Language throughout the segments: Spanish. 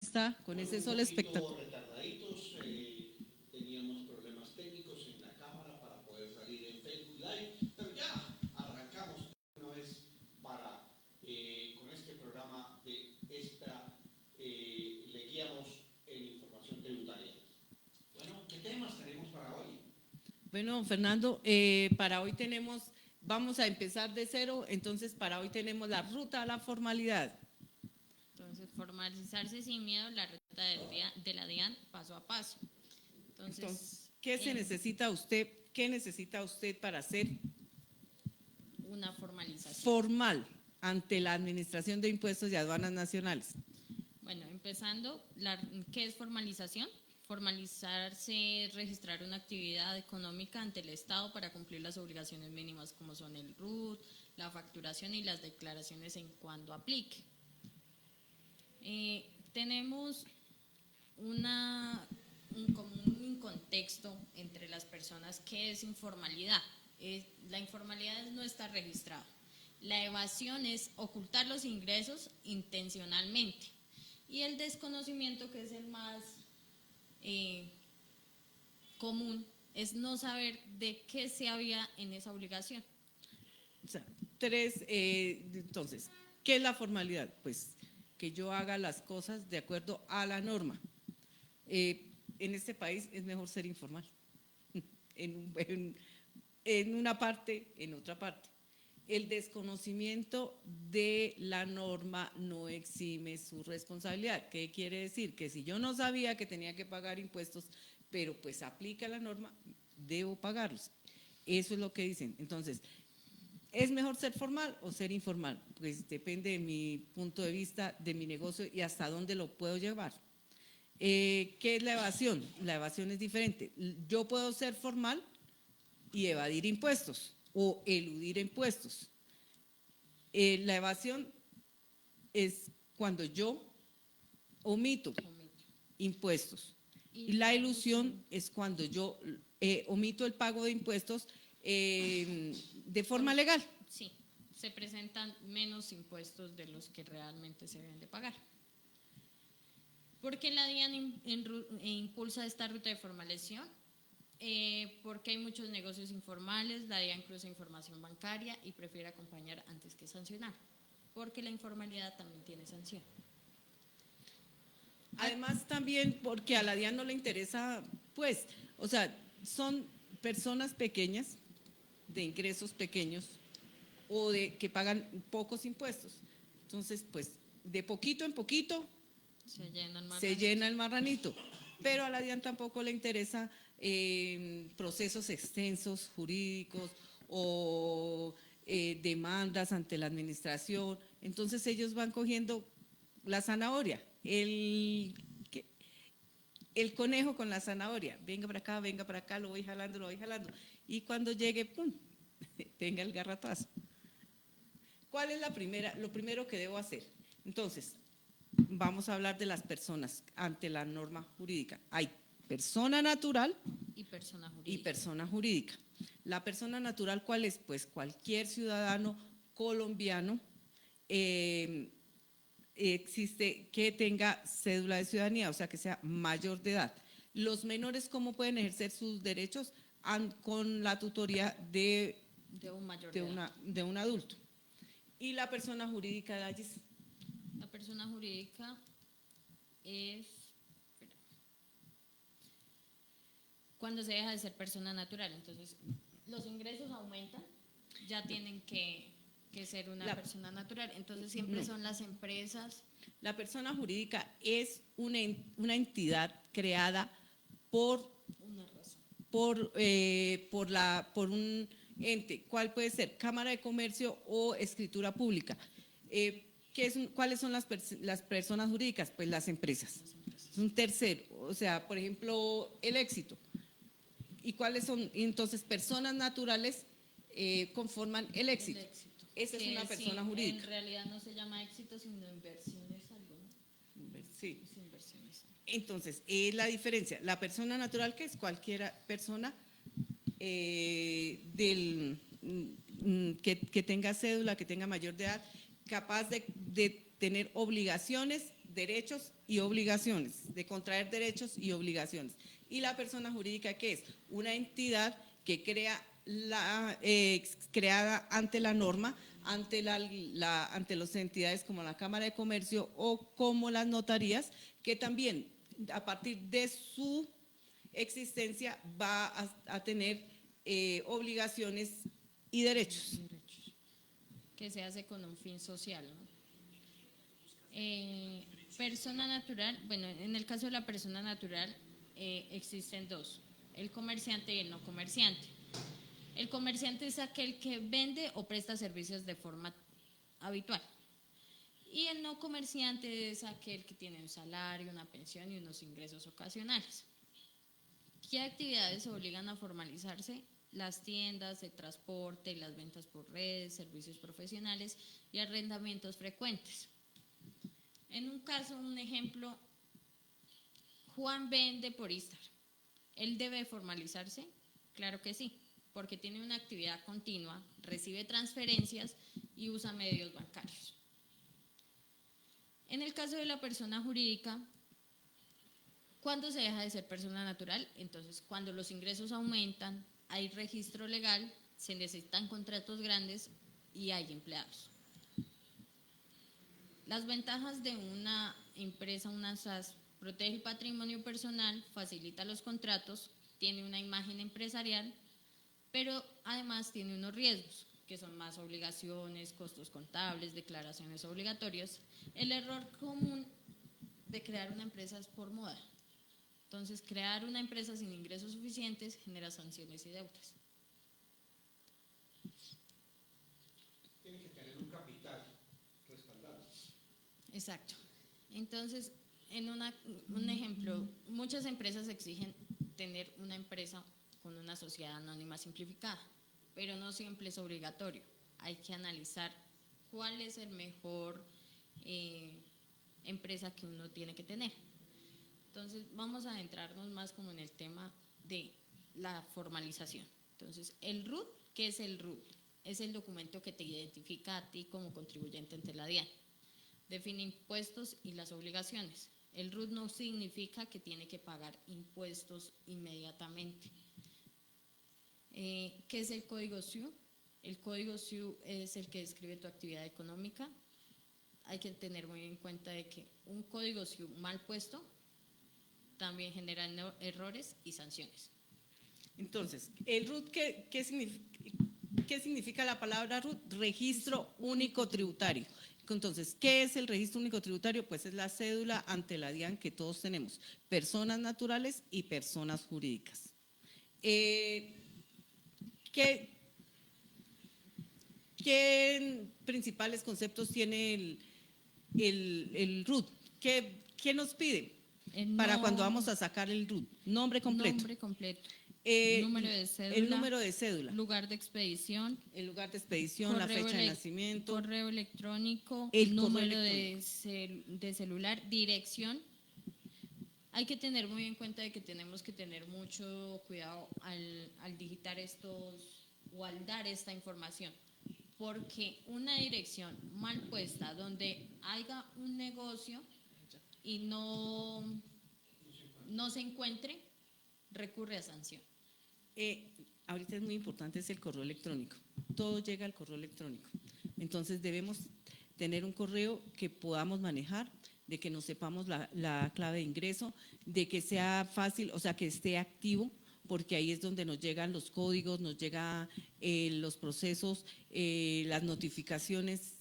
está con ese sol espectacular. Retardaditos, teníamos problemas técnicos en la cámara para poder salir en Facebook Live, pero ya arrancamos una vez para con este programa de esta le guiamos en información tributaria. Bueno, ¿qué temas tenemos para hoy? Bueno, Fernando, para hoy vamos a empezar de cero, entonces para hoy tenemos la ruta a la formalidad. Entonces, formalizarse sin miedo, la ruta de la DIAN paso a paso. Entonces, ¿qué necesita usted para ser una formalización formal ante la Administración de Impuestos y Aduanas Nacionales? Bueno, empezando, ¿qué es formalización? Formalizarse, registrar una actividad económica ante el Estado para cumplir las obligaciones mínimas como son el RUT, la facturación y las declaraciones en cuanto aplique. Tenemos un contexto entre las personas. ¿Qué es informalidad? La informalidad es no estar registrado. La evasión es ocultar los ingresos intencionalmente. Y el desconocimiento, que es el más común, es no saber de qué se había en esa obligación. O sea, entonces, ¿qué es la formalidad? Pues que yo haga las cosas de acuerdo a la norma. En este país es mejor ser informal, en una parte, en otra parte. El desconocimiento de la norma no exime su responsabilidad. ¿Qué quiere decir? Que si yo no sabía que tenía que pagar impuestos, pero pues aplica la norma, debo pagarlos. Eso es lo que dicen. Entonces, ¿es mejor ser formal o ser informal? Pues depende de mi punto de vista, de mi negocio y hasta dónde lo puedo llevar. ¿Qué es la evasión? La evasión es diferente. Yo puedo ser formal y evadir impuestos o eludir impuestos. La evasión es cuando yo omito impuestos. Y la ilusión es cuando yo omito el pago de impuestos de forma legal. Sí, se presentan menos impuestos de los que realmente se deben de pagar. ¿Por qué la DIAN impulsa esta ruta de formalización? Porque hay muchos negocios informales, la DIAN cruza información bancaria y prefiere acompañar antes que sancionar, porque la informalidad también tiene sanción. Además también porque a la DIAN no le interesa, pues, o sea, son personas pequeñas, de ingresos pequeños o de que pagan pocos impuestos. Entonces, pues, de poquito en poquito se llena el marranito. Pero a la DIAN tampoco le interesa procesos extensos, jurídicos o demandas ante la administración. Entonces ellos van cogiendo la zanahoria, el conejo con la zanahoria, venga para acá, lo voy jalando, y cuando llegue, ¡pum!, tenga el garratazo. ¿Cuál es lo primero que debo hacer? Entonces, vamos a hablar de las personas ante la norma jurídica. Hay persona natural y persona jurídica. La persona natural, ¿cuál es? Pues cualquier ciudadano colombiano existe que tenga cédula de ciudadanía, o sea, que sea mayor de edad. Los menores, ¿cómo pueden ejercer sus derechos? Con la tutoría de un adulto. ¿Y la persona jurídica, Dallis? La persona jurídica es cuando se deja de ser persona natural. Entonces, los ingresos aumentan, ya tienen que ser una persona natural. Entonces, siempre son las empresas. La persona jurídica es una entidad creada por una razón. Por un ente. ¿Cuál puede ser? Cámara de Comercio o escritura pública. ¿Cuáles son las personas jurídicas? Pues las empresas. Es un tercero. O sea, por ejemplo, el éxito. ¿Y cuáles son? Entonces, personas naturales conforman el éxito. Esa es una persona jurídica. En realidad no se llama éxito, sino inversiones algo, ¿no? Sí. Es inversiones. Entonces, es la diferencia. La persona natural, que es cualquier persona que tenga cédula, que tenga mayor de edad, capaz de tener obligaciones, derechos y obligaciones, de contraer derechos y obligaciones. ¿Y la persona jurídica qué es? Una entidad que crea creada ante la norma, ante las entidades como la Cámara de Comercio o como las notarías, que también a partir de su existencia va a tener obligaciones y derechos. Que se hace con un fin social, ¿no? Persona natural, bueno, en el caso de la persona natural existen dos, el comerciante y el no comerciante. El comerciante es aquel que vende o presta servicios de forma habitual. Y el no comerciante es aquel que tiene un salario, una pensión y unos ingresos ocasionales. ¿Qué actividades obligan a formalizarse? Las tiendas, el transporte, las ventas por redes, servicios profesionales y arrendamientos frecuentes. En un caso, un ejemplo, Juan vende por Instagram. ¿Él debe formalizarse? Claro que sí, porque tiene una actividad continua, recibe transferencias y usa medios bancarios. En el caso de la persona jurídica, ¿cuándo se deja de ser persona natural? Entonces, cuando los ingresos aumentan, hay registro legal, se necesitan contratos grandes y hay empleados. Las ventajas de una empresa, una SAS, protege el patrimonio personal, facilita los contratos, tiene una imagen empresarial, pero además tiene unos riesgos, que son más obligaciones, costos contables, declaraciones obligatorias. El error común de crear una empresa es por moda. Entonces, crear una empresa sin ingresos suficientes genera sanciones y deudas. Tiene que tener un capital respaldado. Exacto. Entonces, un ejemplo, muchas empresas exigen tener una empresa con una sociedad anónima simplificada, pero no siempre es obligatorio. Hay que analizar cuál es el mejor empresa que uno tiene que tener. Entonces, vamos a adentrarnos más como en el tema de la formalización. Entonces, el RUT, ¿qué es el RUT? Es el documento que te identifica a ti como contribuyente ante la DIAN. Define impuestos y las obligaciones. El RUT no significa que tiene que pagar impuestos inmediatamente. ¿Qué es el código SIU? El código SIU es el que describe tu actividad económica. Hay que tener muy en cuenta de que un código SIU mal puesto también genera errores y sanciones. Entonces, el RUT, ¿qué significa la palabra RUT? Registro Único Tributario. Entonces, ¿qué es el Registro Único Tributario? Pues es la cédula ante la DIAN que todos tenemos, personas naturales y personas jurídicas. ¿Qué principales conceptos tiene el RUT? ¿Qué nos pide para cuando vamos a sacar el RUT? Nombre completo. Número de cédula. Lugar de expedición. El lugar de expedición, la fecha de nacimiento. Correo electrónico. El número correo electrónico. de celular. Dirección. Hay que tener muy en cuenta de que tenemos que tener mucho cuidado al digitar estos o al dar esta información, porque una dirección mal puesta donde haya un negocio y no se encuentre, recurre a sanción. Ahorita es muy importante es el correo electrónico. Todo llega al correo electrónico. Entonces debemos tener un correo que podamos manejar, de que nos sepamos la clave de ingreso, de que sea fácil, o sea, que esté activo, porque ahí es donde nos llegan los códigos, nos llegan los procesos, las notificaciones.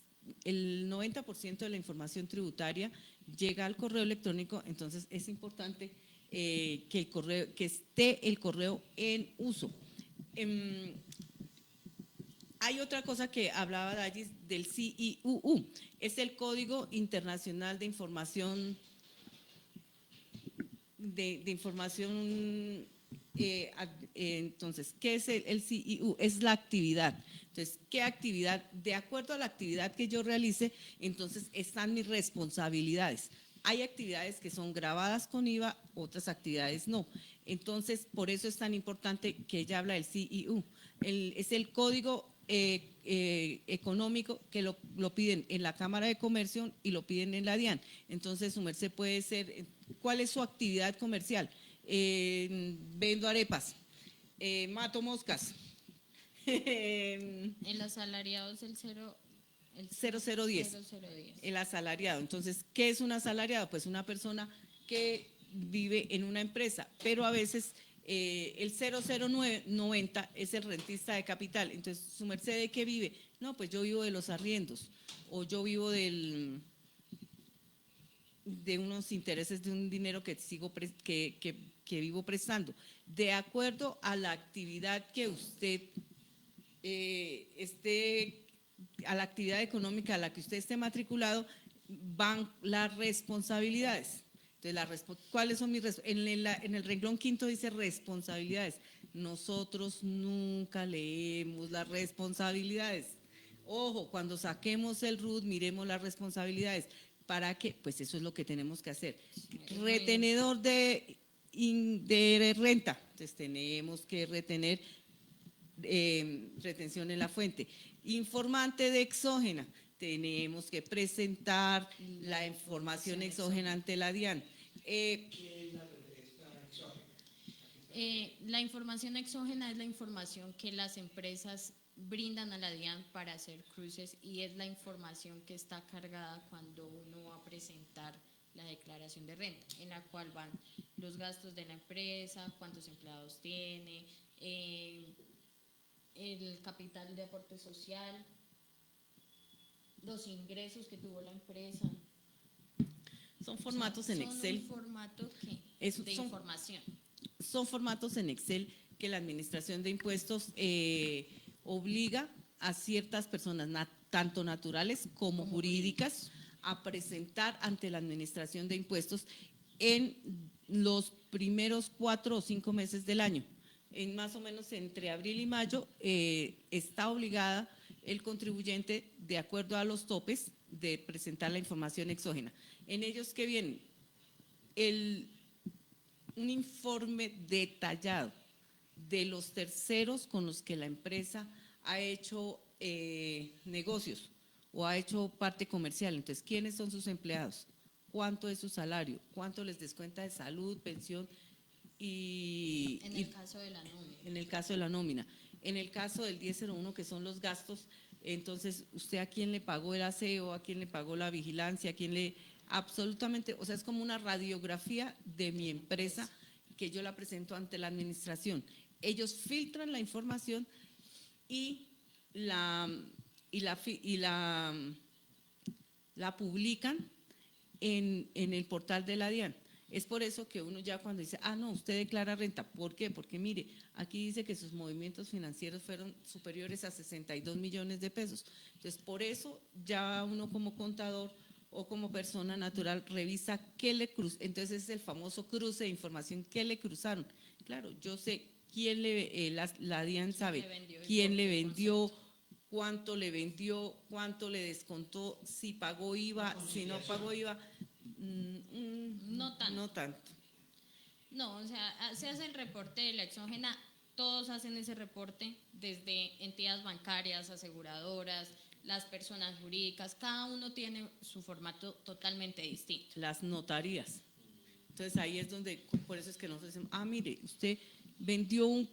El 90% de la información tributaria llega al correo electrónico, entonces es importante que esté el correo en uso. Hay otra cosa que hablaba Dallis del CIUU, es el Código Internacional de Información entonces, ¿qué es el CIU? Es la actividad. Entonces, ¿qué actividad? De acuerdo a la actividad que yo realice, entonces están mis responsabilidades. Hay actividades que son grabadas con IVA, otras actividades no. Entonces, por eso es tan importante que ella habla del CIU. Es el Código económico que lo piden en la Cámara de Comercio y lo piden en la DIAN. Entonces, su merced puede ser, ¿cuál es su actividad comercial? Vendo arepas, mato moscas. El asalariado es el 0010. 0010. El asalariado. Entonces, ¿qué es un asalariado? Pues una persona que vive en una empresa, pero a veces el 0090 es el rentista de capital. Entonces, ¿su merced de qué vive? No, pues yo vivo de los arriendos, o yo vivo de unos intereses de un dinero que vivo prestando. De acuerdo a la actividad que usted a la actividad económica a la que usted esté matriculado, van las responsabilidades. Entonces, ¿cuáles son mis responsabilidades? En el renglón quinto dice responsabilidades. Nosotros nunca leemos las responsabilidades. Ojo, cuando saquemos el RUT, miremos las responsabilidades. ¿Para qué? Pues eso es lo que tenemos que hacer. Retenedor de renta. Entonces, tenemos que retener retención en la fuente. Informante de exógena, tenemos que presentar la información exógena ante la DIAN. ¿Qué es esta exógena? La información exógena es la información que las empresas brindan a la DIAN para hacer cruces y es la información que está cargada cuando uno va a presentar la declaración de renta, en la cual van los gastos de la empresa, cuántos empleados tiene, el capital de aporte social, los ingresos que tuvo la empresa. Son formatos en Excel. Son un formato de información. Son formatos en Excel que la Administración de Impuestos obliga a ciertas personas, tanto naturales como jurídicas, a presentar ante la Administración de Impuestos en los primeros 4 o 5 meses del año. En más o menos entre abril y mayo está obligada el contribuyente, de acuerdo a los topes, de presentar la información exógena. En ellos, ¿qué vienen? Un informe detallado de los terceros con los que la empresa ha hecho negocios o ha hecho parte comercial. Entonces, ¿quiénes son sus empleados? ¿Cuánto es su salario? ¿Cuánto les descuenta de salud, pensión? En el caso de la nómina. En el caso de la nómina. En el caso del 1001, que son los gastos, entonces, ¿usted a quién le pagó el aseo? ¿A quién le pagó la vigilancia? ¿A quién le...? Absolutamente, o sea, es como una radiografía de mi empresa que yo la presento ante la administración. Ellos filtran la información y la publican en el portal de la DIAN. Es por eso que uno ya cuando dice, no, usted declara renta. ¿Por qué? Porque mire, aquí dice que sus movimientos financieros fueron superiores a 62 millones de pesos. Entonces, por eso ya uno como contador o como persona natural revisa qué le cruzó. Entonces, es el famoso cruce de información, qué le cruzaron. Claro, yo sé quién la DIAN sabe quién le vendió, cuánto le vendió, cuánto le descontó, si pagó IVA, si no pagó IVA. No tanto. No, o sea, se hace el reporte de la exógena, todos hacen ese reporte, desde entidades bancarias, aseguradoras, las personas jurídicas, cada uno tiene su formato totalmente distinto. Las notarías. Entonces ahí es donde, por eso es que nosotros decimos, mire, usted vendió un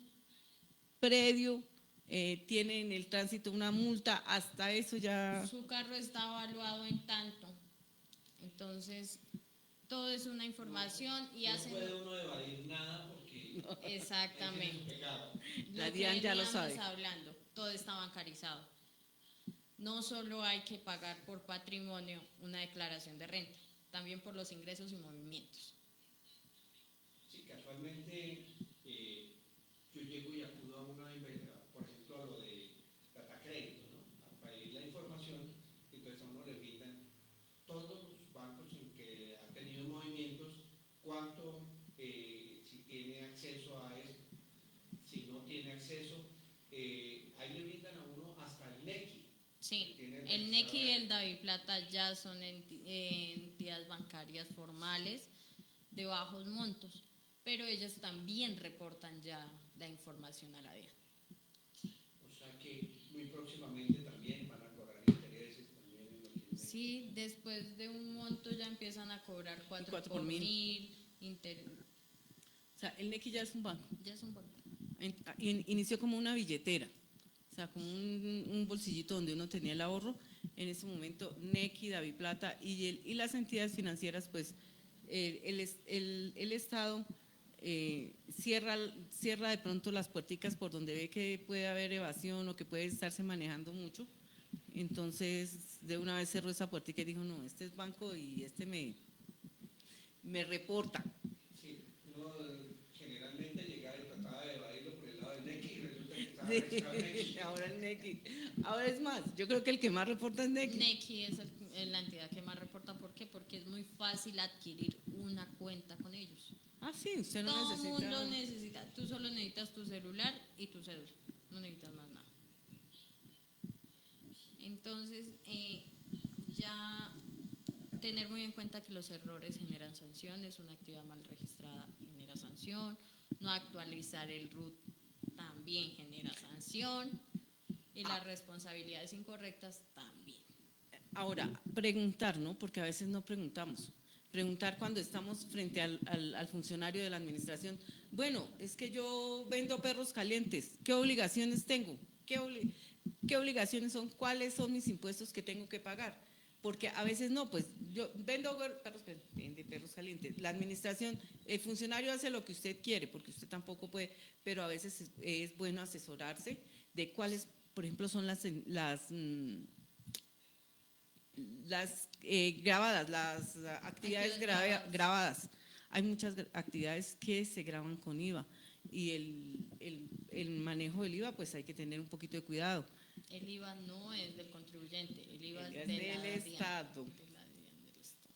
predio, tiene en el tránsito una multa, hasta eso ya… Su carro está evaluado en tanto. Entonces, todo es una información y no puede uno evadir nada porque… Exactamente. La DIAN ya lo sabe. Hablando, todo está bancarizado. No solo hay que pagar por patrimonio una declaración de renta, también por los ingresos y movimientos. Sí, casualmente yo llego y acudo a una investigación, por ejemplo, a lo de data crédito, ¿no? A pedir la información, y entonces a uno le brindan todos los bancos en que ha tenido movimientos, cuánto, si tiene acceso a eso, si no tiene acceso, ahí le brindan a uno hasta el NECI. Sí, el NECI y el DaviPlata ya son entidades bancarias formales de bajos montos, pero ellos también reportan ya la información a la DIAN. O sea que muy próximamente también van a cobrar intereses también en lo que Sí, después de un monto ya empiezan a cobrar 4 4 por por mil. mil, O sea, el Nequi ya es un banco. ya es un banco. Inició como una billetera, o sea, como un bolsillito donde uno tenía el ahorro. En ese momento, Nequi, Daviplata y las entidades financieras, pues el Estado cierra de pronto las puerticas por donde ve que puede haber evasión o que puede estarse manejando mucho. Entonces, de una vez cerró esa puertica y dijo, no, este es banco y este me reporta. sí, uno generalmente llegaba y trataba de evadirlo por el lado del NEC y resulta que estaba Sí, registrado en NEC. ahora el Nequi. Ahora es más, yo creo que el que más reporta es Nequi. Nequi es la entidad que más reporta. ¿Por qué? Porque es muy fácil adquirir una cuenta con ellos. Ah, sí, usted no Todo el necesita. mundo necesita, tú solo necesitas tu celular y tu cédula, no necesitas más nada. Entonces, ya tener muy en cuenta que los errores generan sanciones, una actividad mal registrada genera sanción, no actualizar el RUT también genera sanción y las responsabilidades incorrectas también. Ahora, preguntar, ¿no? Porque a veces no preguntamos. Preguntar cuando estamos frente al funcionario de la administración. Bueno, es que yo vendo perros calientes. ¿Qué obligaciones tengo? ¿Qué obligaciones son? ¿Cuáles son mis impuestos que tengo que pagar? Porque a veces no, pues yo vendo vende perros calientes. La administración, el funcionario hace lo que usted quiere, porque usted tampoco puede, pero a veces es bueno asesorarse de cuáles, por ejemplo, son las grabadas, las actividades grabadas. Hay muchas actividades que se graban con IVA y el manejo del IVA pues hay que tener un poquito de cuidado. El IVA no es del contribuyente, el IVA Es es del Estado. de la DIAN del Estado.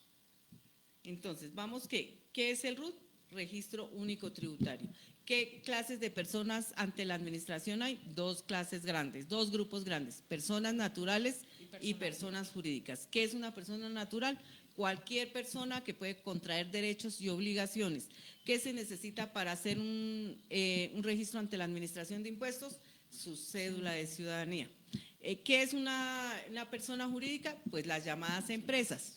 Entonces, vamos, ¿qué es el RUT? Registro único tributario. ¿Qué clases de personas ante la administración hay? Dos clases grandes, dos grupos grandes, personas naturales y personas jurídicas. ¿Qué es una persona natural? Cualquier persona que puede contraer derechos y obligaciones. ¿Qué se necesita para hacer un registro ante la administración de impuestos? Su cédula de ciudadanía. ¿Qué es una persona jurídica? Pues las llamadas empresas,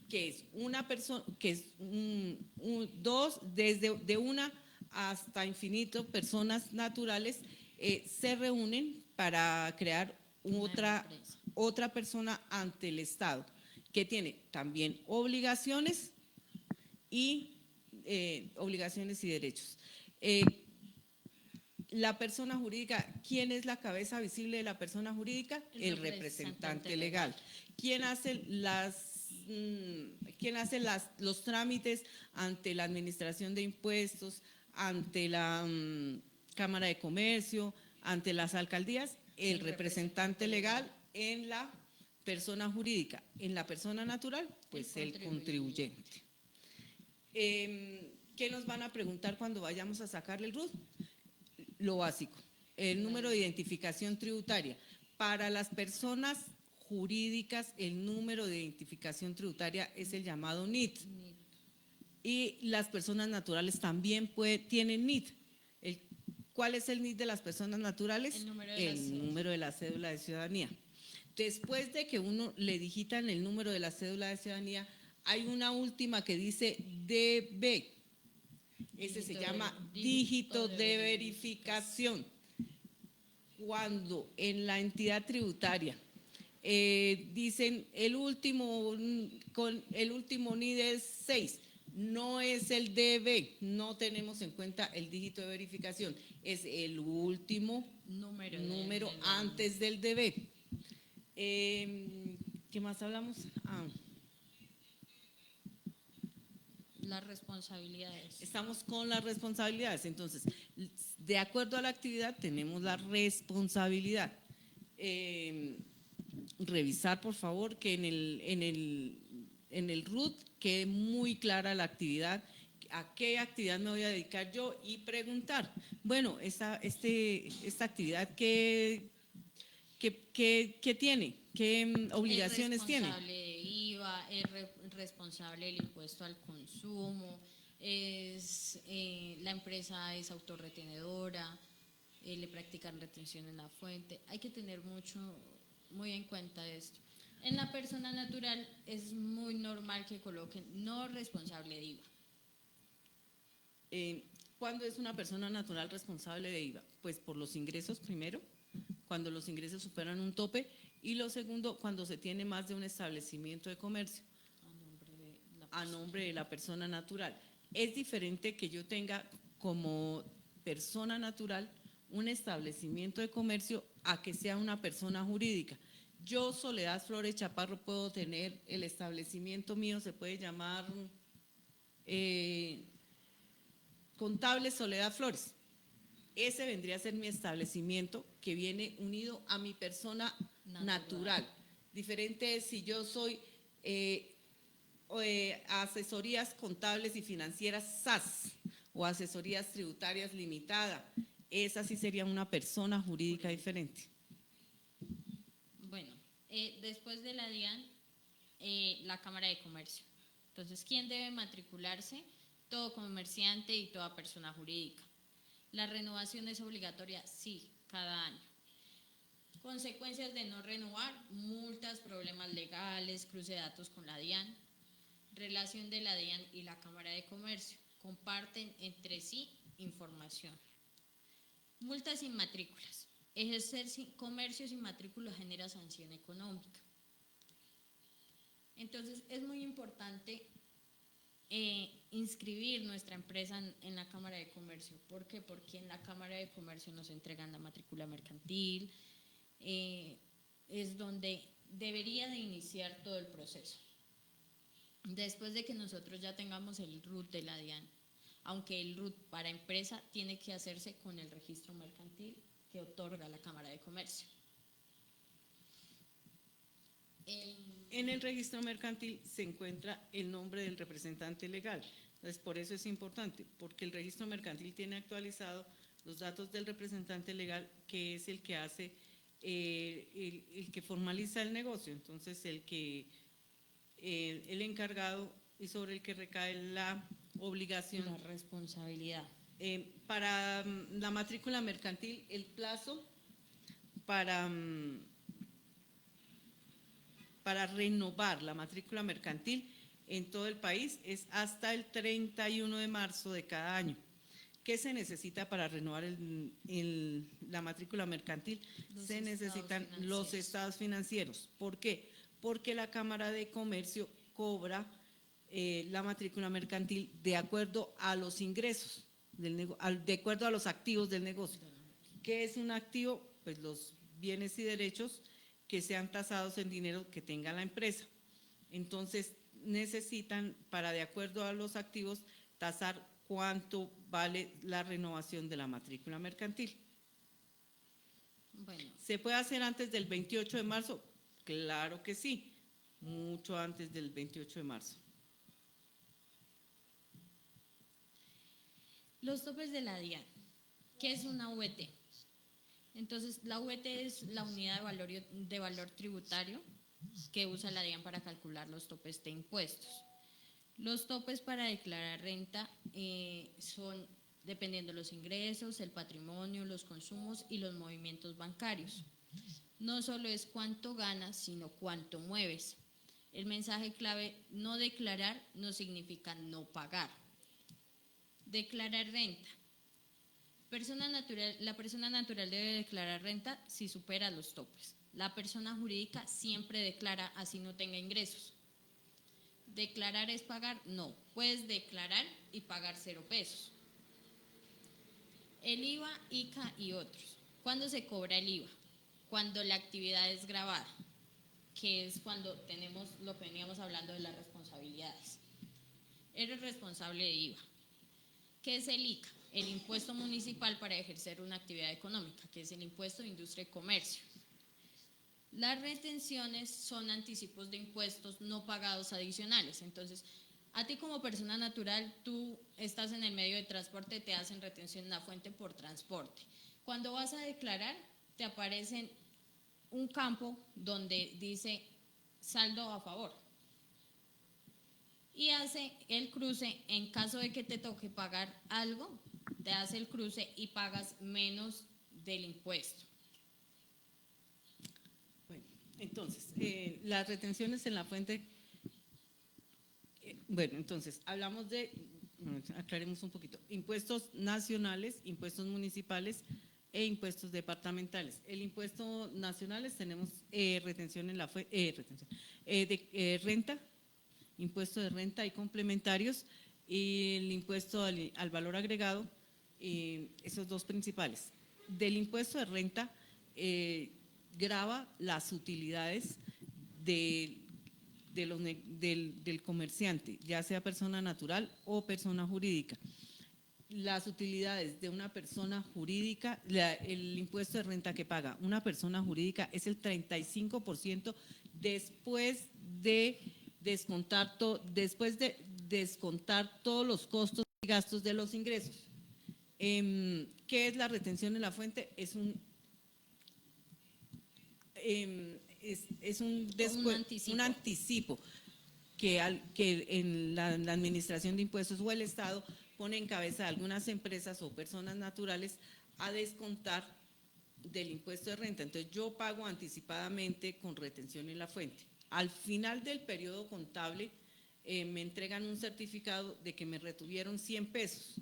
que es una persona, que es dos, desde de una hasta infinito, personas naturales se reúnen para crear otra persona ante el Estado, que tiene también obligaciones y derechos. La persona jurídica, ¿quién es la cabeza visible de la persona jurídica? El representante legal. ¿Quién hace los trámites ante la Administración de Impuestos, ante la Cámara de Comercio, ante las alcaldías? El representante legal en la persona jurídica. En la persona natural, pues el contribuyente. ¿Qué nos van a preguntar cuando vayamos a sacarle el RUT? Lo básico, el número de identificación tributaria. Para las personas jurídicas, el número de identificación tributaria es el llamado NIT. Y las personas naturales también tienen NIT. ¿Cuál es el NIT de las personas naturales? El número de la cédula de ciudadanía. Después de que uno le digitan el número de la cédula de ciudadanía, hay una última que dice DB. Ese se llama dígito de verificación. Cuando en la entidad tributaria dicen el último NID es 6, no es el DB, no tenemos en cuenta el dígito de verificación, es el último número antes del DB. ¿Qué más hablamos? Las responsabilidades. Estamos con las responsabilidades. Entonces, de acuerdo a la actividad, tenemos la responsabilidad. Revisar, por favor, que en el RUT quede muy clara la actividad, a qué actividad me voy a dedicar yo y preguntar, bueno, esta actividad, ¿qué tiene? ¿Qué obligaciones tiene? Es responsable de IVA, es responsable del impuesto al consumo, la empresa es autorretenedora, le practican retención en la fuente. Hay que tener muy en cuenta esto. En la persona natural es muy normal que coloquen no responsable de IVA. ¿Cuándo es una persona natural responsable de IVA? Pues por los ingresos primero, cuando los ingresos superan un tope, y lo segundo, cuando se tiene más de un establecimiento de comercio a nombre de la persona natural. Es diferente que yo tenga como persona natural un establecimiento de comercio a que sea una persona jurídica. Yo, Soledad Flores Chaparro, puedo tener el establecimiento mío, se puede llamar Contable Soledad Flores. Ese vendría a ser mi establecimiento que viene unido a mi persona natural. Diferente es si yo soy asesorías contables y financieras SAS o asesorías tributarias limitada. Esa sí sería una persona jurídica diferente. Bueno, después de la DIAN, la Cámara de Comercio. Entonces, ¿quién debe matricularse? Todo comerciante y toda persona jurídica. ¿La renovación es obligatoria? Sí, cada año. Consecuencias de no renovar: multas, problemas legales, cruce de datos con la DIAN. Relación de la DIAN y la Cámara de Comercio: comparten entre sí información. Multas sin matrículas: ejercer comercio sin matrícula genera sanción económica. Entonces es muy importante inscribir nuestra empresa en la Cámara de Comercio. ¿Por qué? Porque en la Cámara de Comercio nos entregan la matrícula mercantil, es donde debería de iniciar todo el proceso. Después de que nosotros ya tengamos el RUT de la DIAN, aunque el RUT para empresa tiene que hacerse con el registro mercantil que otorga la Cámara de Comercio. En el registro mercantil se encuentra el nombre del representante legal. Entonces, por eso es importante, porque el registro mercantil tiene actualizado los datos del representante legal, que es el que hace, el que formaliza el negocio. Entonces, el encargado y sobre el que recae la obligación. La responsabilidad. Para la matrícula mercantil, el plazo para renovar la matrícula mercantil en todo el país es hasta el 31 de marzo de cada año. ¿Qué se necesita para renovar la matrícula mercantil? Se necesitan los estados financieros. ¿Por qué? Porque la Cámara de Comercio cobra la matrícula mercantil de acuerdo a los ingresos, de acuerdo a los activos del negocio. ¿Qué es un activo? Pues los bienes y derechos que sean tasados en dinero que tenga la empresa. Entonces necesitan, para de acuerdo a los activos, tasar cuánto vale la renovación de la matrícula mercantil. Bueno. ¿Se puede hacer antes del 28 de marzo? Claro que sí, mucho antes del 28 de marzo. Los topes de la DIAN. ¿Qué es una VT? Entonces, la VT es la unidad de valor tributario que usa la DIAN para calcular los topes de impuestos. Los topes para declarar renta son dependiendo de los ingresos, el patrimonio, los consumos y los movimientos bancarios. No solo es cuánto ganas, sino cuánto mueves. El mensaje clave: no declarar no significa no pagar. Declarar renta. La persona natural debe declarar renta si supera los topes. La persona jurídica siempre declara así no tenga ingresos. ¿Declarar es pagar? No. Puedes declarar y pagar 0 pesos. El IVA, ICA y otros. ¿Cuándo se cobra el IVA? Cuando la actividad es gravada, que es cuando tenemos lo que veníamos hablando de las responsabilidades. Eres responsable de IVA. ¿Qué es el ICA? El impuesto municipal para ejercer una actividad económica, que es el impuesto de industria y comercio. Las retenciones son anticipos de impuestos no pagados adicionales. Entonces, a ti como persona natural, tú estás en el medio de transporte, te hacen retención en la fuente por transporte. Cuando vas a declarar, te aparece un campo donde dice saldo a favor. Y hace el cruce, en caso de que te toque pagar algo, te hace el cruce y pagas menos del impuesto. Bueno, entonces, las retenciones en la fuente, bueno, entonces, hablamos de, aclaremos un poquito, impuestos nacionales, impuestos municipales e impuestos departamentales. El impuesto nacionales tenemos retención en la renta, impuesto de renta y complementarios, y el impuesto al valor agregado, esos dos principales. Del impuesto de renta grava las utilidades del comerciante, ya sea persona natural o persona jurídica. Las utilidades de una persona jurídica, el impuesto de renta que paga una persona jurídica es el 35% después de descontar todos los costos y gastos de los ingresos. ¿Qué es la retención en la fuente? Es un anticipo que en la administración de impuestos o el Estado pone en cabeza a algunas empresas o personas naturales a descontar del impuesto de renta. Entonces yo pago anticipadamente con retención en la fuente. Al final del periodo contable me entregan un certificado de que me retuvieron 100 pesos.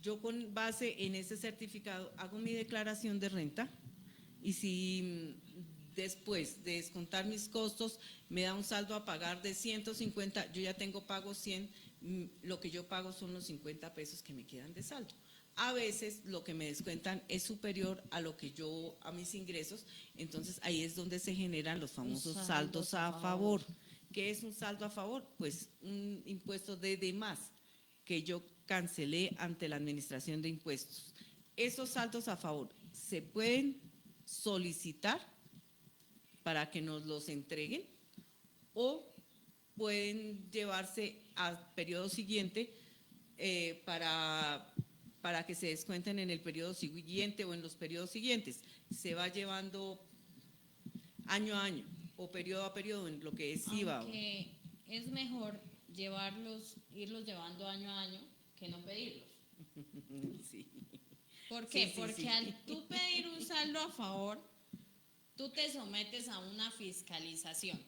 Yo con base en ese certificado hago mi declaración de renta y si después de descontar mis costos me da un saldo a pagar de 150, yo ya tengo pago 100, lo que yo pago son los 50 pesos que me quedan de saldo. A veces lo que me descuentan es superior a lo que a mis ingresos, entonces ahí es donde se generan los famosos saldos a favor. ¿Qué es un saldo a favor? Pues un impuesto de más que yo cancelé ante la administración de impuestos. Esos saldos a favor se pueden solicitar para que nos los entreguen o pueden llevarse al periodo siguiente para que se descuenten en el periodo siguiente o en los periodos siguientes. Se va llevando año a año o periodo a periodo en lo que es IVA. Aunque es mejor irlos llevando año a año que no pedirlos. Sí. ¿Por qué? Sí, Porque al tú pedir un saldo a favor, tú te sometes a una fiscalización.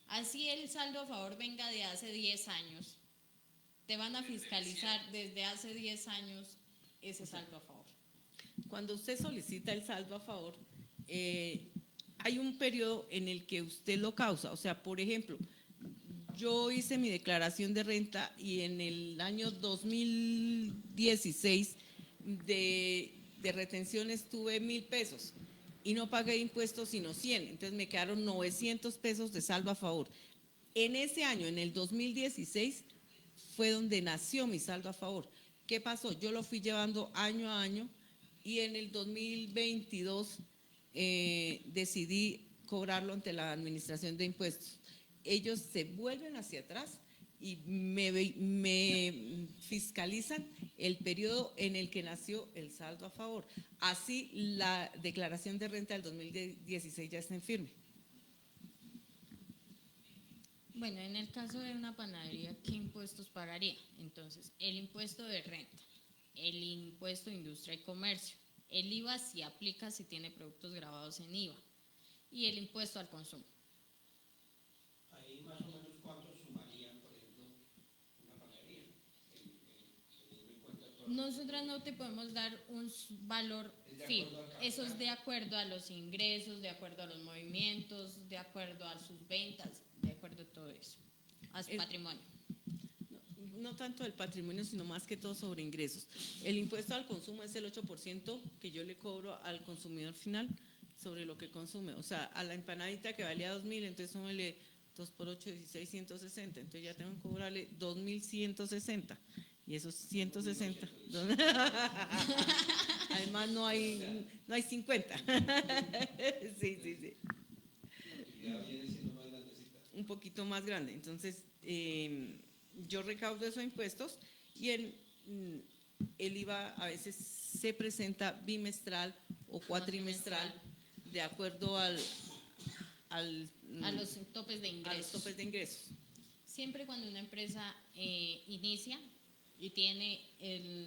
Así el saldo a favor venga de hace 10 años, te van a fiscalizar desde hace 10 años ese saldo a favor. Cuando usted solicita el saldo a favor, hay un periodo en el que usted lo causa. O sea, por ejemplo, yo hice mi declaración de renta y en el año 2016 de retenciones tuve 1.000 pesos y no pagué impuestos sino 100, entonces me quedaron 900 pesos de saldo a favor. En ese año, en el 2016, fue donde nació mi saldo a favor. ¿Qué pasó? Yo lo fui llevando año a año y en el 2022 decidí cobrarlo ante la administración de impuestos. Ellos se vuelven hacia atrás y me fiscalizan el periodo en el que nació el saldo a favor. Así la declaración de renta del 2016 ya está en firme. Bueno, en el caso de una panadería, ¿qué impuestos pagaría? Entonces, el impuesto de renta, el impuesto de industria y comercio, el IVA sí aplica si tiene productos grabados en IVA y el impuesto al consumo. Ahí más o menos cuánto sumarían, por ejemplo, una panadería. Nosotras no te podemos dar un valor fijo, eso es de acuerdo a los ingresos, de acuerdo a los movimientos, de acuerdo a sus ventas, de acuerdo a todo eso, a su patrimonio. No tanto el patrimonio, sino más que todo sobre ingresos. El impuesto al consumo es el 8% que yo le cobro al consumidor final sobre lo que consume. O sea, a la empanadita que valía 2.000, entonces súmele 2 por 8, 16, 160. Entonces ya tengo que cobrarle 2.160. Y esos 160. Además no hay 50. Sí. Un poquito más grande. Entonces, yo recaudo esos impuestos y el IVA a veces se presenta bimestral o cuatrimestral de acuerdo a los topes de ingresos. A los topes de ingresos. Siempre cuando una empresa inicia, y tiene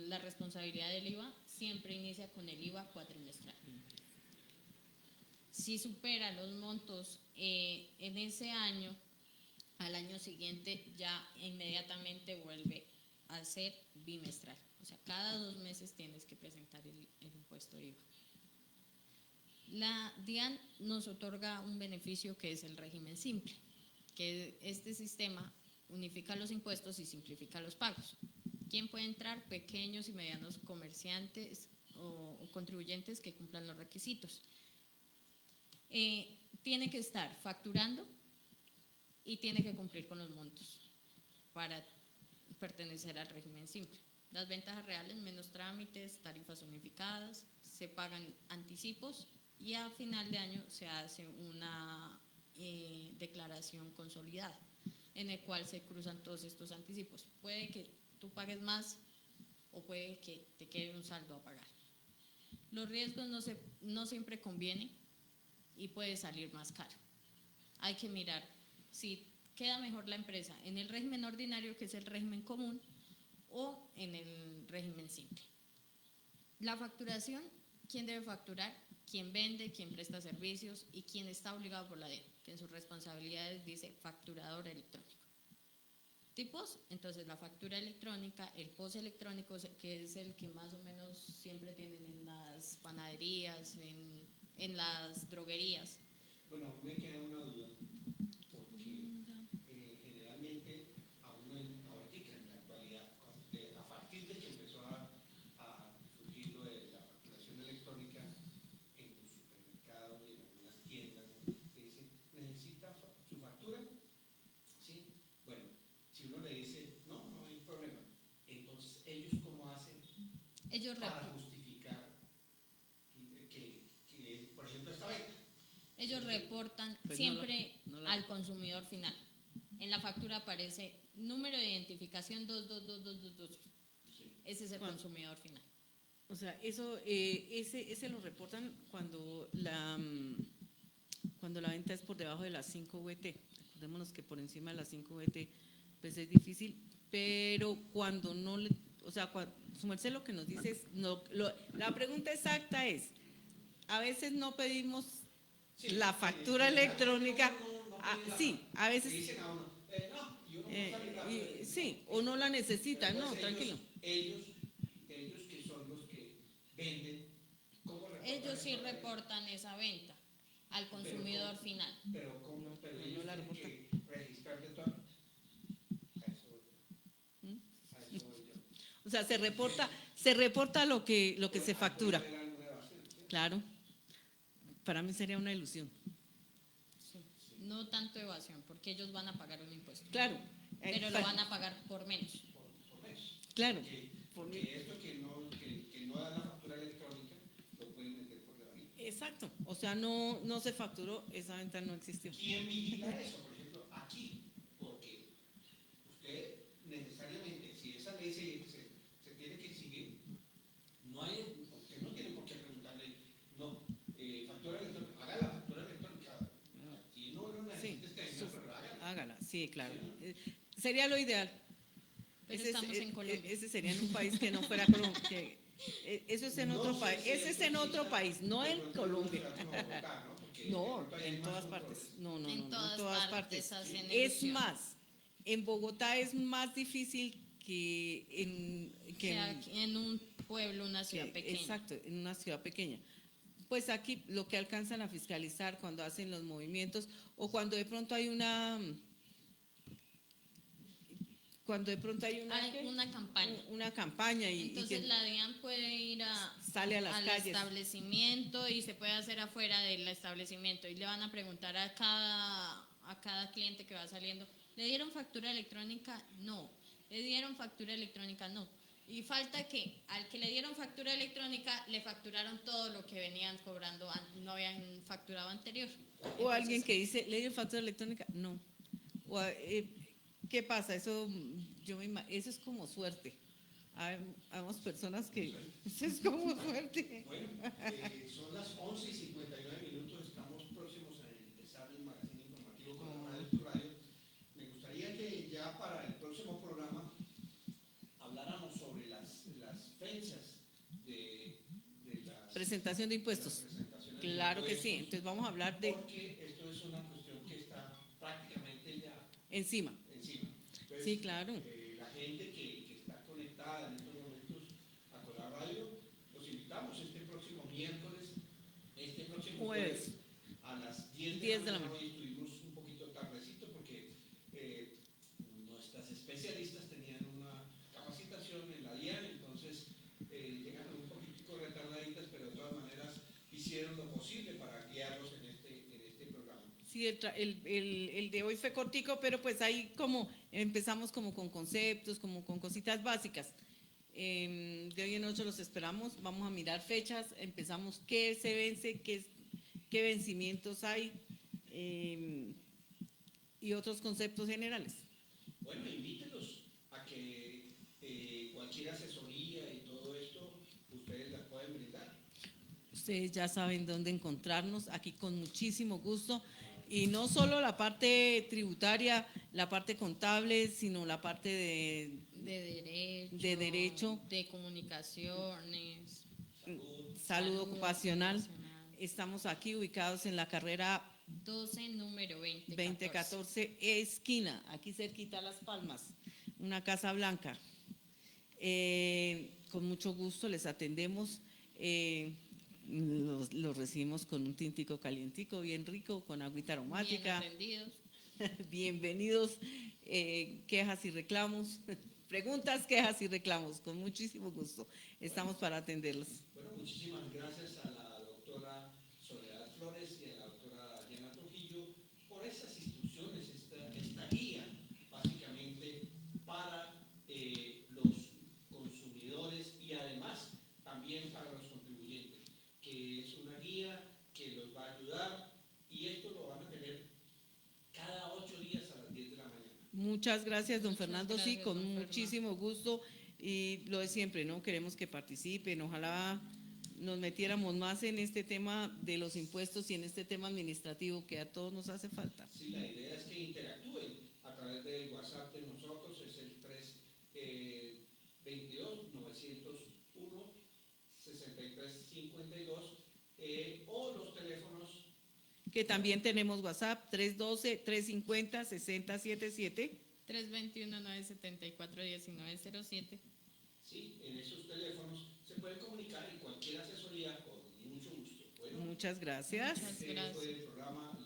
la responsabilidad del IVA, siempre inicia con el IVA cuatrimestral. Si supera los montos en ese año, al año siguiente ya inmediatamente vuelve a ser bimestral. O sea, cada 2 meses tienes que presentar el impuesto de IVA. La DIAN nos otorga un beneficio que es el régimen simple, que este sistema unifica los impuestos y simplifica los pagos. ¿Quién puede entrar? Pequeños y medianos comerciantes o contribuyentes que cumplan los requisitos. Tiene que estar facturando y tiene que cumplir con los montos para pertenecer al régimen simple. Las ventajas reales, menos trámites, tarifas unificadas, se pagan anticipos y a final de año se hace una declaración consolidada en el cual se cruzan todos estos anticipos. Puede que tú pagues más o puede que te quede un saldo a pagar. Los riesgos no siempre conviene y puede salir más caro. Hay que mirar si queda mejor la empresa en el régimen ordinario, que es el régimen común, o en el régimen simple. La facturación, ¿quién debe facturar? Quien vende, quien presta servicios y quien está obligado por la DIAN, que en sus responsabilidades dice facturador electrónico. Tipos, entonces la factura electrónica, el POS electrónico, que es el que más o menos siempre tienen en las panaderías, en las droguerías. Bueno, me queda una duda, porque generalmente a uno ahorita en la actualidad, a partir de que empezó a surgir lo de la facturación electrónica en los supermercados y en algunas tiendas, te dicen, ¿necesita su factura? Sí. Bueno, si uno le dice, no, no hay problema, entonces ellos ¿cómo hacen para justificar que por ejemplo, esta venta? Ellos reportan Pues siempre al consumidor final. En la factura aparece número de identificación 22222. Ese es el consumidor final. O sea, eso, ese lo reportan cuando la venta es por debajo de las 5 VT. Recordémonos que por encima de las 5 VT pues es difícil, pero cuando no le, o sea, su merced lo que nos dice es, la pregunta exacta es, a veces no pedimos la factura electrónica, sí, a veces, dicen a uno, no, y uno no sabe rápido. sí, o no la necesitan, no, tranquilo. Ellos que son los que venden, ¿cómo reportan? Ellos sí reportan esa venta al consumidor final. Pero ¿cómo? Pero no ellos la tienen reportan. que registrar de todo. A eso voy yo. O sea, se reporta lo que se factura. Claro, para mí sería una ilusión. Sí. No tanto evasión, porque ellos van a pagar un impuesto. Claro. Pero lo van a pagar por menos. Por menos. Claro. Porque esto que no da la factura electrónica, lo pueden meter por debajo. Exacto. O sea, no se facturó, esa venta no existió. ¿Quién vigila eso? Por ejemplo, aquí, porque usted necesariamente, si esa ley se tiene que seguir, usted no tiene por qué preguntarle, no, factura electrónica, haga la factura electrónica. Aquí no necesita pero hágala, sí, claro. Sería lo ideal. Pero estamos en Colombia. Ese sería en un país que no fuera Colombia. Eso es en otro país. Ese es en otro país, no en Colombia. No, en todas partes. No, en todas partes. Es más, en Bogotá es más difícil que en un pueblo, una ciudad pequeña. Exacto, en una ciudad pequeña. Pues aquí lo que alcanzan a fiscalizar cuando hacen los movimientos o cuando de pronto hay una campaña y entonces la DIAN puede ir sale a las al calles. Establecimiento y se puede hacer afuera del establecimiento y le van a preguntar a cada cliente que va saliendo, ¿le dieron factura electrónica? No. ¿Le dieron factura electrónica? No. Y falta que al que le dieron factura electrónica le facturaron todo lo que venían cobrando, no habían facturado anterior. O entonces, alguien que dice, ¿le dieron factura electrónica? No. O, ¿qué pasa? Eso es como suerte. Hay personas que eso es como suerte. Bueno, son las 11:59, estamos próximos a empezar el magazine informativo con la Radio. Me gustaría que ya para el próximo programa habláramos presentación de impuestos. presentación de Claro que sí. impuestos, Entonces vamos a hablar de porque esto es una cuestión que está prácticamente ya encima. encima. Entonces, Sí, claro. la gente que está conectada en estos momentos a Colar Radio, los invitamos este próximo miércoles, este próximo jueves, a las 10 de la mañana. Hoy estuvimos un poquito tardecito porque nuestras especialistas tenían una capacitación en la DIAN, entonces llegaron un poquitico retardaditas, pero de todas maneras hicieron lo posible para guiarlos en este programa. Sí, el de hoy fue cortico, pero pues ahí como empezamos como con conceptos, como con cositas básicas. De hoy en ocho los esperamos, vamos a mirar fechas, empezamos qué se vence, qué vencimientos hay y otros conceptos generales. Bueno, invítelos a que cualquier asesoría y todo esto ustedes las pueden brindar. Ustedes ya saben dónde encontrarnos, aquí con muchísimo gusto. Y no solo la parte tributaria, la parte contable, sino la parte de derecho, de comunicaciones, salud ocupacional. Estamos aquí ubicados en la carrera 12, número 2014, esquina, aquí cerquita a Las Palmas, una casa blanca. Con mucho gusto les atendemos. Los recibimos con un tintico calientico, bien rico, con agüita aromática. Bien atendidos. Bienvenidos. Quejas y reclamos, preguntas, quejas y reclamos, con muchísimo gusto. Estamos para atenderlos. Bueno, muchísimas gracias a la doctora Soledad Flores y a la doctora Diana Trujillo por esas instrucciones, esta guía, básicamente, para los consumidores y además también para los contribuyentes, que es una guía que los va a ayudar y esto lo van a tener cada 8 días a las 10 de la mañana. Muchas gracias, don Fernando. Gracias, Sí, con don muchísimo gusto. Y lo de siempre, ¿no? Queremos que participen. Ojalá nos metiéramos más en este tema de los impuestos y en este tema administrativo que a todos nos hace falta. Sí, la idea es que interactúen a través del WhatsApp de nosotros, es el 322-901-6352 o los teléfonos. Que también tenemos WhatsApp, 312-350-6077. 321-974-1907. Sí, en esos teléfonos se pueden comunicar en cualquier asesoría con mucho gusto. Bueno, Muchas gracias. Muchas este fue el programa